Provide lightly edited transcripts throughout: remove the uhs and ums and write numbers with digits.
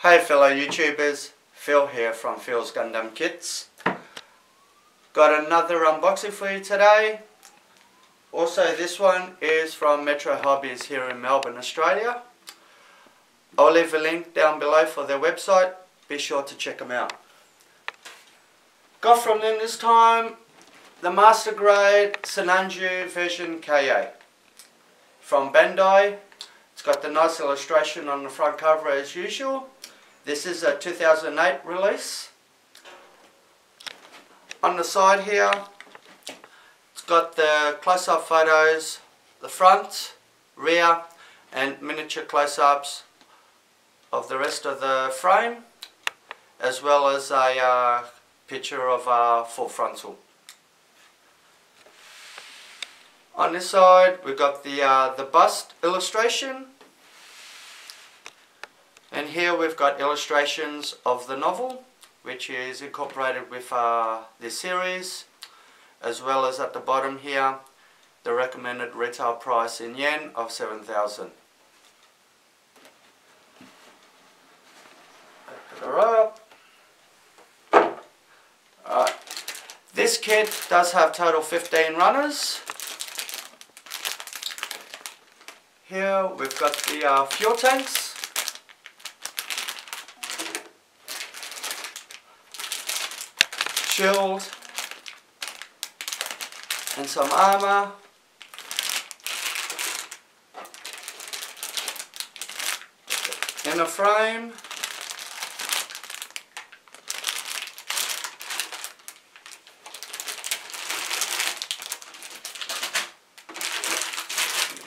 Hey fellow YouTubers, Phil here from Phil's Gundam Kits. Got another unboxing for you today. Also this one is from Metro Hobbies here in Melbourne, Australia. I'll leave a link down below for their website, be sure to check them out. Got from them this time the Master Grade Sinanju Ver.Ka from Bandai. It's got the nice illustration on the front cover as usual. This is a 2008 release. On the side here, it's got the close-up photos, the front, rear, and miniature close-ups of the rest of the frame, as well as a picture of a full frontal. On this side, we've got the bust illustration. And here we've got illustrations of the novel, which is incorporated with this series, as well as at the bottom here, the recommended retail price in yen of 7,000. Open her up. Alright. This kit does have total 15 runners. Here we've got the fuel tanks. Shield and some armour, inner frame,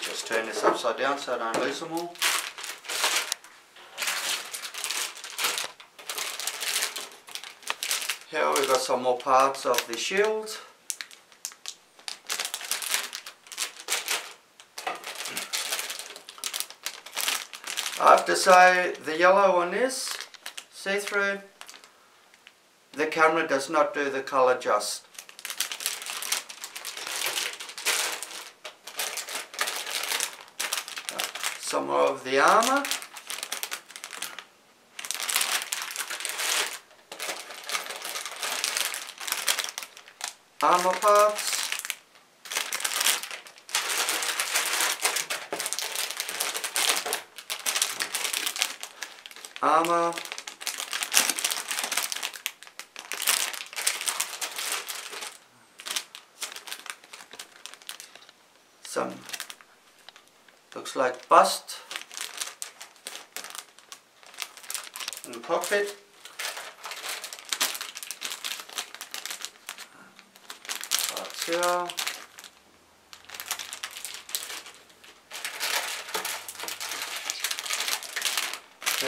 just turn this upside down so I don't lose them all. Here we've got some more parts of the shield. I have to say, the yellow on this, see-through, the camera does not do the colour just. Some more of the armour. Armour parts, armour, some looks like bust in the cockpit. Here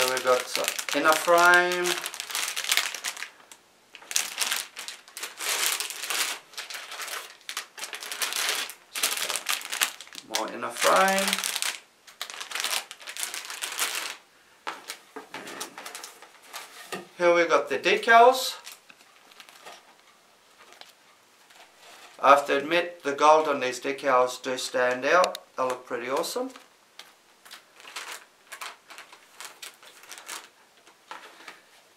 we got some inner frame, more inner frame, here we got the decals. I have to admit, the gold on these decals do stand out. They look pretty awesome.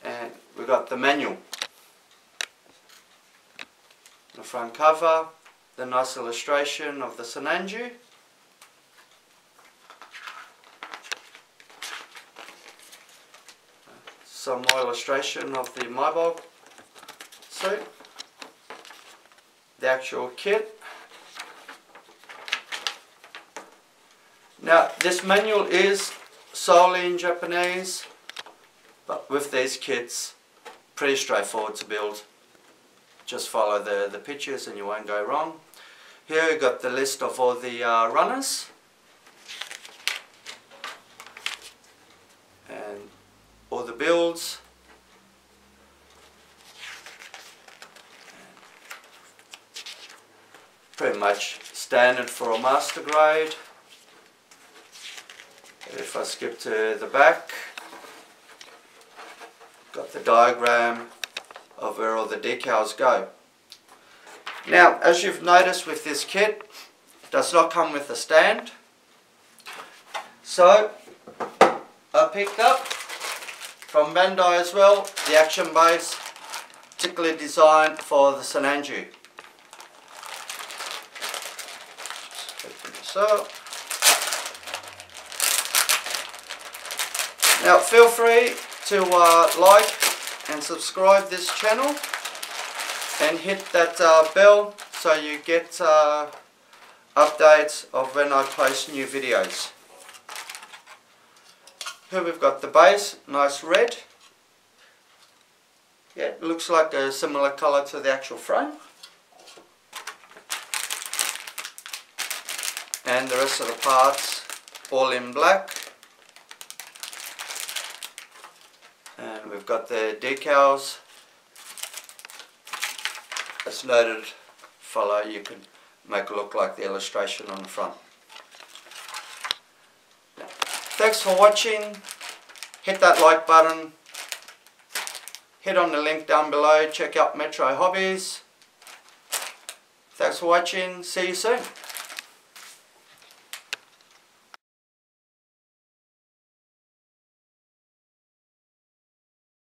And we've got the manual. The front cover, the nice illustration of the Sinanju. Some more illustration of the Maibog suit. The actual kit. Now this manual is solely in Japanese, but with these kits, pretty straightforward to build. Just follow the pictures and you won't go wrong. Here we've got the list of all the runners. And all the builds. Pretty much standard for a master grade. If I skip to the back, got the diagram of where all the decals go. Now, as you've noticed with this kit, it does not come with a stand. So I picked up from Bandai as well, the action base, particularly designed for the Sinanju. Open this up. Now feel free to like and subscribe this channel and hit that bell so you get updates of when I post new videos. Here we've got the base, nice red. Yeah, it looks like a similar colour to the actual frame. And the rest of the parts all in black. And we've got the decals. As noted, follow, you can make it look like the illustration on the front. Thanks for watching. Hit that like button. Hit on the link down below. Check out Metro Hobbies. Thanks for watching. See you soon.